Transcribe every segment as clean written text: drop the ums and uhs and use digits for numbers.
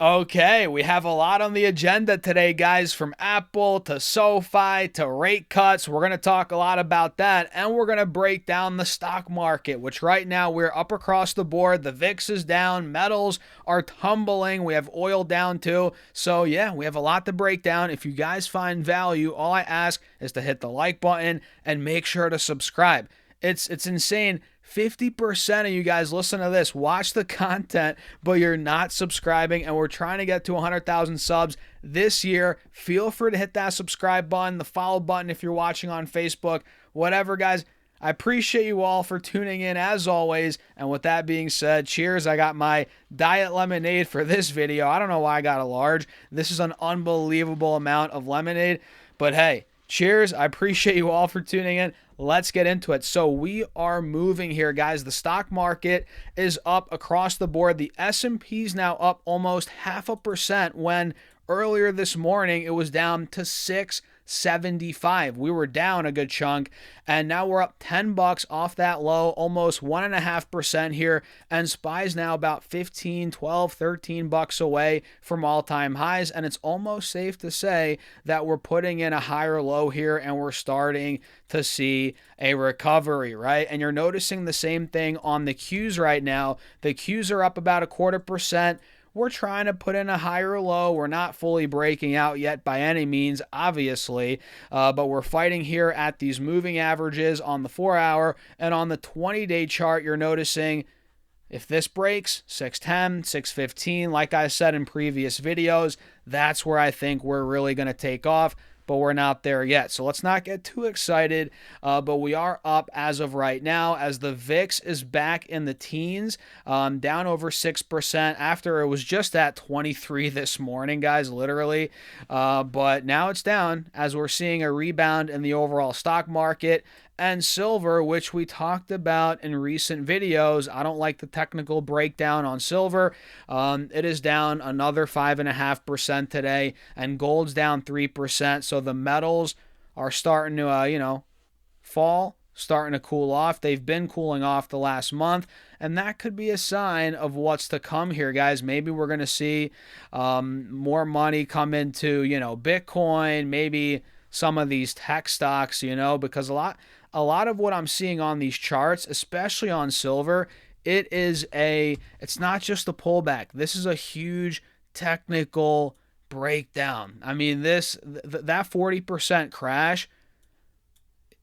Okay, we have a lot on the agenda today, guys, from Apple to SoFi to rate cuts. We're going to talk a lot about that, and we're going to break down the stock market, which right now we're up across the board. The VIX is down, metals are tumbling, we have oil down too. So, yeah, we have a lot to break down. If you guys find value, all I ask is to hit the like button and make sure to subscribe. It's insane. 50% of you guys listen to this, watch the content, but you're not subscribing, and we're trying to get to 100,000 subs this year. Feel free to hit that subscribe button, the follow button if you're watching on Facebook, whatever, guys. I appreciate you all for tuning in as always. And with that being said, cheers. I got my diet lemonade for this video. I don't know why I got a large. This is an unbelievable amount of lemonade, but hey, cheers. I appreciate you all for tuning in. Let's get into it. So we are moving here, guys. The stock market is up across the board. The S&P is now up almost 0.5% when earlier this morning it was down to 675. We were down a good chunk, and now we're up $10 off that low, almost 1.5% here, and SPY's now about 15, 12, $13 away from all-time highs, and it's almost safe to say that we're putting in a higher low here, and we're starting to see a recovery, right? And you're noticing the same thing on the Qs right now. The Qs are up about 0.25%. We're trying to put in a higher low. We're not fully breaking out yet by any means, obviously, but we're fighting here at these moving averages on the 4-hour, and on the 20-day chart, you're noticing if this breaks, 610, 615, like I said in previous videos, that's where I think we're really going to take off, but we're not there yet. So let's not get too excited, but we are up as of right now as the VIX is back in the teens, down over 6% after it was just at 23 this morning, guys, literally. But now it's down as we're seeing a rebound in the overall stock market. And silver, which we talked about in recent videos. I don't like the technical breakdown on silver. It is down another 5.5% today, and gold's down 3%. So the metals are starting to, fall, starting to cool off. They've been cooling off the last month, and that could be a sign of what's to come here, guys. Maybe we're going to see more money come into, Bitcoin, maybe some of these tech stocks, because a lot of what I'm seeing on these charts, especially on silver, it's not just a pullback. This is a huge technical breakdown. I mean, that 40% crash,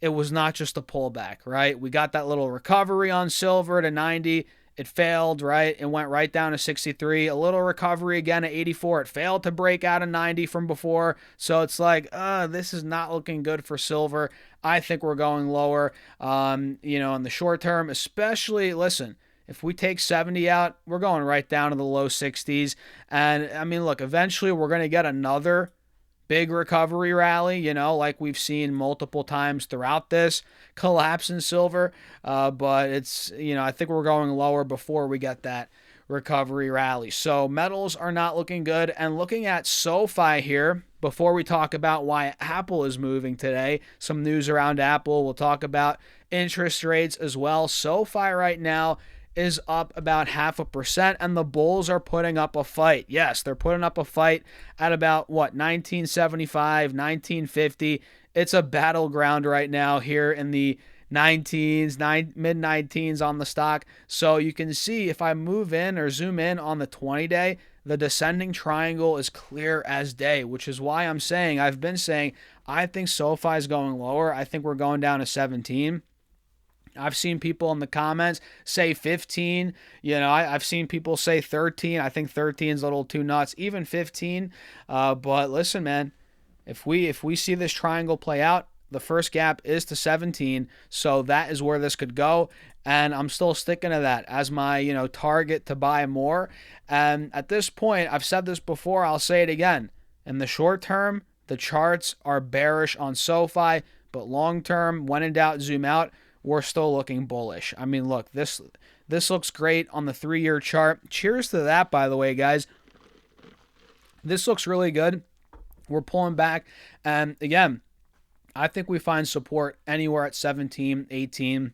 it was not just a pullback, right? We got that little recovery on silver to 90. It failed, right? It went right down to 63. A little recovery again at 84. It failed to break out of 90 from before. So it's like, this is not looking good for silver. I think we're going lower, in the short term, especially, listen, if we take 70 out, we're going right down to the low 60s. And I mean, look, eventually we're going to get another big recovery rally, like we've seen multiple times throughout this collapse in silver. But it's, I think we're going lower before we get that recovery rally. So metals are not looking good. And looking at SoFi here, before we talk about why Apple is moving today, some news around Apple. We'll talk about interest rates as well. SoFi right now is up about 0.5%, and the bulls are putting up a fight. Yes, they're putting up a fight at about 1975, 1950. It's a battleground right now here in the mid-19s on the stock. So you can see if I move in or zoom in on the 20-day, the descending triangle is clear as day, which is why I've been saying, I think SoFi is going lower. I think we're going down to 17. I've seen people in the comments say 15. I've seen people say 13. I think 13 is a little too nuts. Even 15. But listen, man, if we see this triangle play out, the first gap is to 17. So that is where this could go. And I'm still sticking to that as my, target to buy more. And at this point, I've said this before, I'll say it again. In the short term, the charts are bearish on SoFi, but long term, when in doubt, zoom out. We're still looking bullish. I mean, look, this looks great on the 3-year chart. Cheers to that, by the way, guys. This looks really good. We're pulling back. And again, I think we find support anywhere at 17, 18.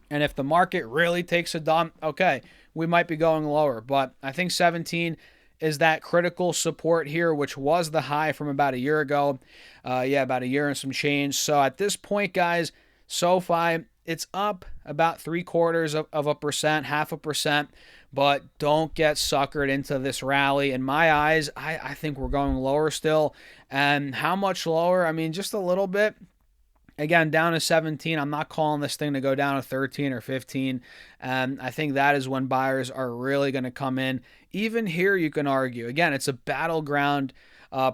And if the market really takes a dump, okay, we might be going lower. But I think 17 is that critical support here, which was the high from about a year ago. About a year and some change. So at this point, guys, SoFi, it's up about 0.75%, 0.5%, but don't get suckered into this rally. In my eyes, I think we're going lower still. And how much lower? I mean, just a little bit. Again, down to 17. I'm not calling this thing to go down to 13 or 15. And I think that is when buyers are really going to come in. Even here, you can argue. Again, it's a battleground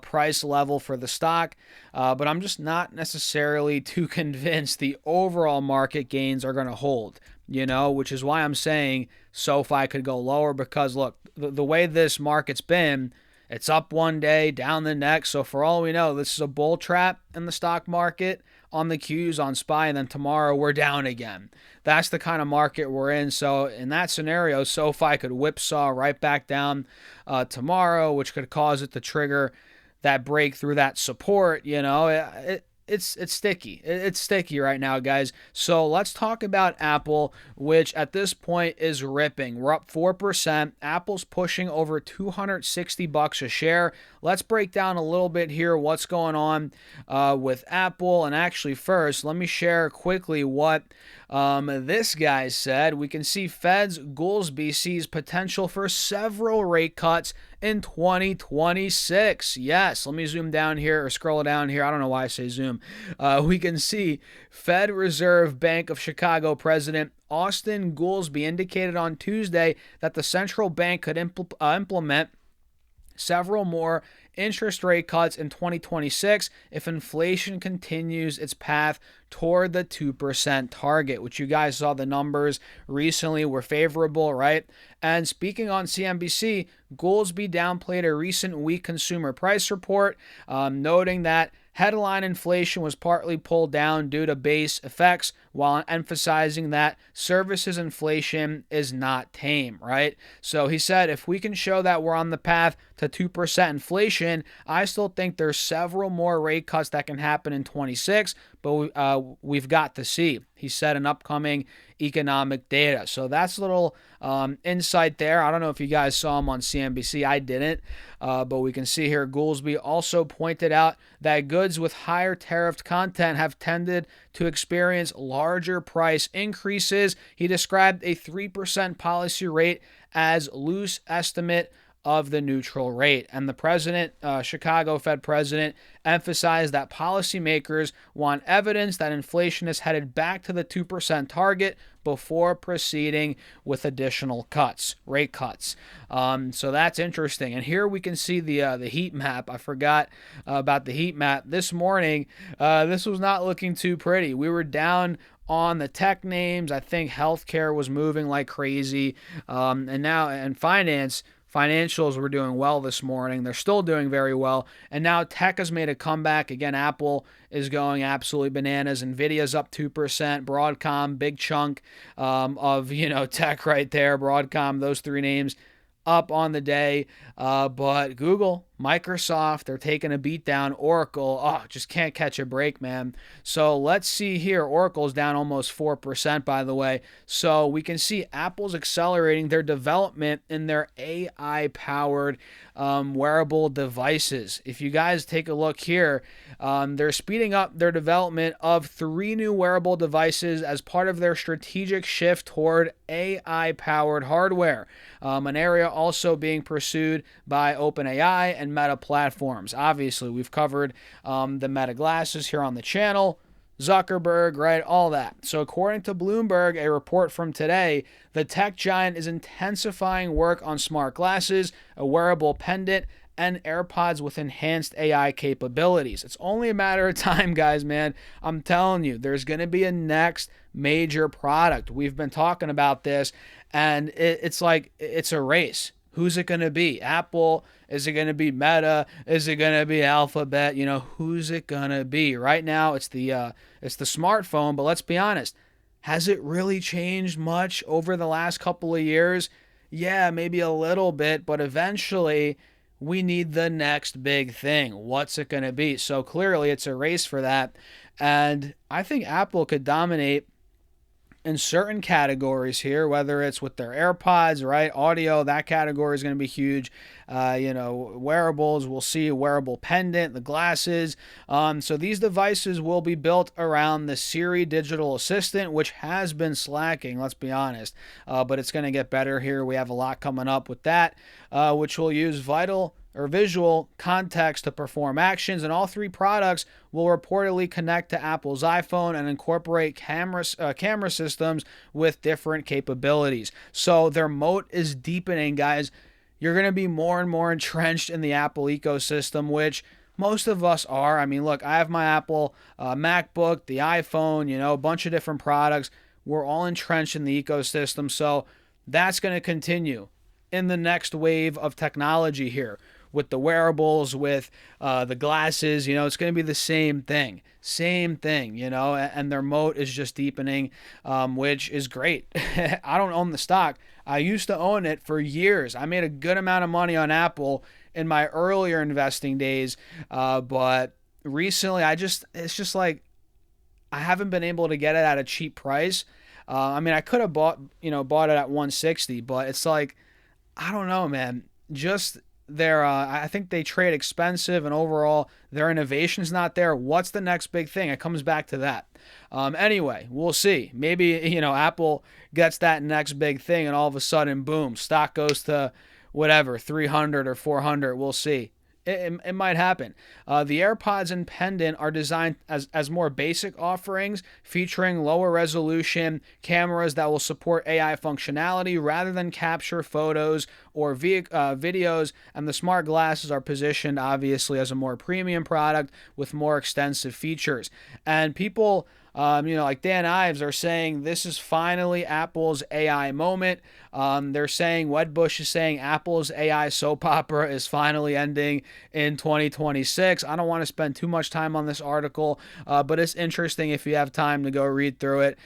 price level for the stock, but I'm just not necessarily too convinced the overall market gains are going to hold, which is why I'm saying SoFi could go lower because, look, the way this market's been, it's up one day, down the next. So for all we know, this is a bull trap in the stock market on the Qs, on SPY, and then tomorrow we're down again. That's the kind of market we're in. So in that scenario, SoFi could whipsaw right back down tomorrow, which could cause it to trigger that break through that support. It's sticky. It's sticky right now, guys. So let's talk about Apple, which at this point is ripping. We're up 4%. Apple's pushing over $260 a share. Let's break down a little bit here what's going on with Apple. And actually, first, let me share quickly what this guy said. We can see Fed's Goolsbee sees potential for several rate cuts in 2026. Yes, let me zoom down here or scroll down here. I don't know why I say zoom. We can see Fed Reserve Bank of Chicago President Austin Goolsbee indicated on Tuesday that the central bank could implement several more interest rate cuts in 2026 if inflation continues its path toward the 2% target, which you guys saw the numbers recently were favorable, right? And speaking on CNBC, Goolsbee downplayed a recent weak consumer price report, noting that headline inflation was partly pulled down due to base effects, while emphasizing that services inflation is not tame, right? So he said, if we can show that we're on the path to 2% inflation, I still think there's several more rate cuts that can happen in 26, but we've got to see, he said in upcoming economic data. So that's a little insight there. I don't know if you guys saw him on CNBC. I didn't, but we can see here Goolsbee also pointed out that goods with higher tariffed content have tended to experience larger price increases. He described a 3% policy rate as loose estimate of the neutral rate. And the president, Chicago Fed president, emphasized that policymakers want evidence that inflation is headed back to the 2% target before proceeding with additional rate cuts. So that's interesting. And here we can see the heat map. I forgot about the heat map. This morning, this was not looking too pretty. We were down on the tech names. I think healthcare was moving like crazy. And financials were doing well this morning. They're still doing very well. And now tech has made a comeback. Again, Apple is going absolutely bananas. Nvidia's up 2%. Broadcom, big chunk of tech right there. Broadcom, those three names up on the day. But Google, Microsoft, they're taking a beat down. Oracle, just can't catch a break, man. So let's see here. Oracle's down almost 4%, by the way. So we can see Apple's accelerating their development in their AI-powered wearable devices. If you guys take a look here, they're speeding up their development of 3 new wearable devices as part of their strategic shift toward AI-powered hardware, an area also being pursued by OpenAI and Meta platforms. Obviously, we've covered the Meta glasses here on the channel, Zuckerberg, right, all that. So according to Bloomberg, a report from today, the tech giant is intensifying work on smart glasses, a wearable pendant, and AirPods with enhanced AI capabilities. It's only a matter of time, guys, man. I'm telling you, there's going to be a next major product. We've been talking about this, and it's like it's a race. Who's it going to be? Apple? Is it going to be Meta? Is it going to be Alphabet? Who's it going to be? Right now, it's the smartphone, but let's be honest. Has it really changed much over the last couple of years? Yeah, maybe a little bit, but eventually we need the next big thing. What's it going to be? So clearly it's a race for that. And I think Apple could dominate in certain categories here, whether it's with their AirPods, right? Audio, that category is going to be huge. Wearables, we'll see a wearable pendant, the glasses. So these devices will be built around the Siri digital assistant, which has been slacking, let's be honest. But it's going to get better here. We have a lot coming up with that, which will use visual context to perform actions, and all three products will reportedly connect to Apple's iPhone and incorporate camera systems with different capabilities. So their moat is deepening, guys. You're going to be more and more entrenched in the Apple ecosystem, which most of us are. I mean, look, I have my Apple MacBook, the iPhone, a bunch of different products. We're all entrenched in the ecosystem, so that's going to continue in the next wave of technology here. With the wearables, with the glasses, it's going to be the same thing, and their moat is just deepening, which is great. I don't own the stock. I used to own it for years. I made a good amount of money on Apple in my earlier investing days, but recently it's just like I haven't been able to get it at a cheap price. I could have bought it at 160, but it's like, I don't know, man. Just I think they trade expensive, and overall their innovation's not there. What's the next big thing? It comes back to that. Anyway, we'll see. Maybe Apple gets that next big thing, and all of a sudden, boom, stock goes to whatever 300 or 400. We'll see. It might happen. The AirPods and pendant are designed as more basic offerings, featuring lower resolution cameras that will support AI functionality rather than capture photos or videos, and the smart glasses are positioned obviously as a more premium product with more extensive features. And people like Dan Ives are saying this is finally Apple's AI moment. They're saying, Wedbush is saying Apple's AI soap opera is finally ending in 2026. I don't want to spend too much time on this article, but it's interesting if you have time to go read through it.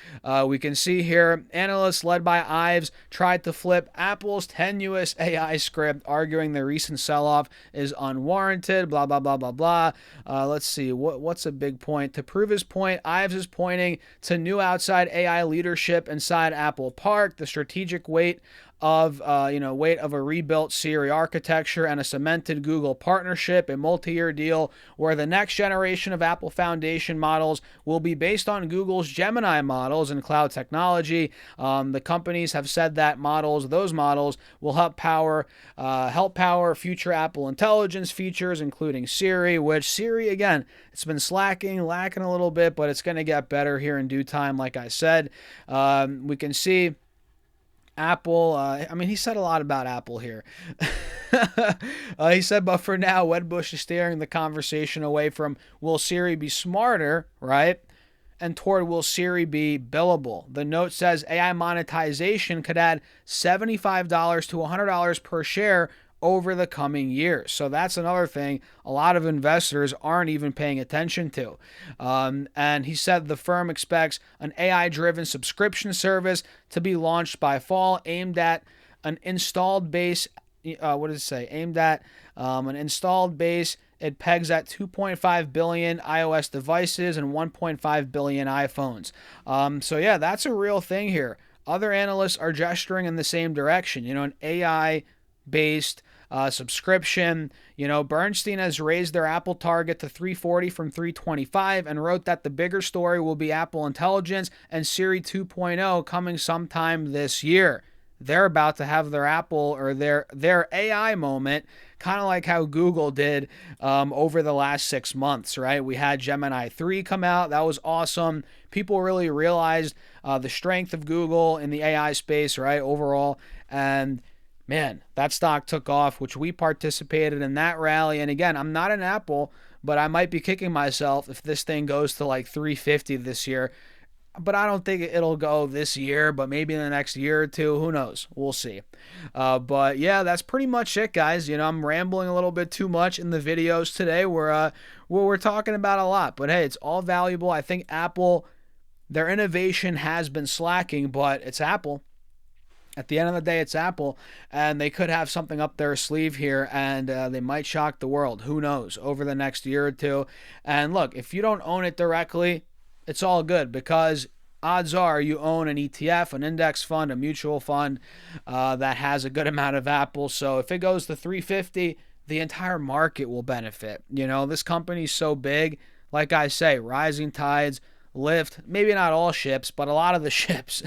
We can see here, analysts led by Ives tried to flip Apple's tenuous AI script, arguing the recent sell-off is unwarranted, blah, blah, blah, blah, blah. Let's see, what's a big point? To prove his point, Ives is pointing to new outside AI leadership inside Apple Park, the strategic weight of a rebuilt Siri architecture, and a cemented Google partnership, a multi-year deal where the next generation of Apple Foundation models will be based on Google's Gemini models and cloud technology. The companies have said that those models will help power future Apple Intelligence features, including Siri, which Siri, again, it's been lacking a little bit, but it's going to get better here in due time, like I said. We can see Apple, he said a lot about Apple here. He said, but for now, Wedbush is steering the conversation away from will Siri be smarter, right? And toward will Siri be billable. The note says AI monetization could add $75 to $100 per share over the coming years. So that's another thing a lot of investors aren't even paying attention to. And he said the firm expects an AI-driven subscription service to be launched by fall, aimed at an installed base. What does it say? Aimed at an installed base. It pegs at 2.5 billion iOS devices and 1.5 billion iPhones. So yeah, that's a real thing here. Other analysts are gesturing in the same direction. An AI-based subscription. Bernstein has raised their Apple target to 340 from 325 and wrote that the bigger story will be Apple Intelligence and Siri 2.0 coming sometime this year. They're about to have their Apple or their AI moment, kind of like how Google did over the last 6 months, right? We had Gemini 3 come out. That was awesome. People really realized the strength of Google in the AI space, right, overall. And man, that stock took off, which we participated in that rally. And again, I'm not an Apple, but I might be kicking myself if this thing goes to like 350 this year. But I don't think it'll go this year, but maybe in the next year or two. Who knows? We'll see. But yeah, that's pretty much it, guys. I'm rambling a little bit too much in the videos today. We're talking about a lot, but hey, it's all valuable. I think Apple, their innovation has been slacking, but it's Apple. At the end of the day, it's Apple, and they could have something up their sleeve here, and they might shock the world. Who knows? Over the next year or two. And look, if you don't own it directly, it's all good, because odds are you own an ETF, an index fund, a mutual fund that has a good amount of Apple. So if it goes to 350, the entire market will benefit. You know, this company's so big. Like I say, rising tides lift, maybe not all ships, but a lot of the ships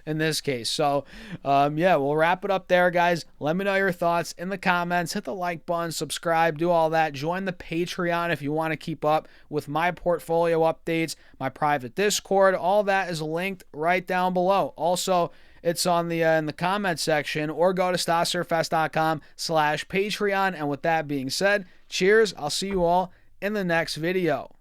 in this case. So, yeah, we'll wrap it up there, guys. Let me know your thoughts in the comments. Hit the like button, subscribe, do all that. Join the Patreon if you want to keep up with my portfolio updates, my private Discord. All that is linked right down below. Also, it's on the in the comment section, or go to stocksurfest.com/Patreon. And with that being said, cheers. I'll see you all in the next video.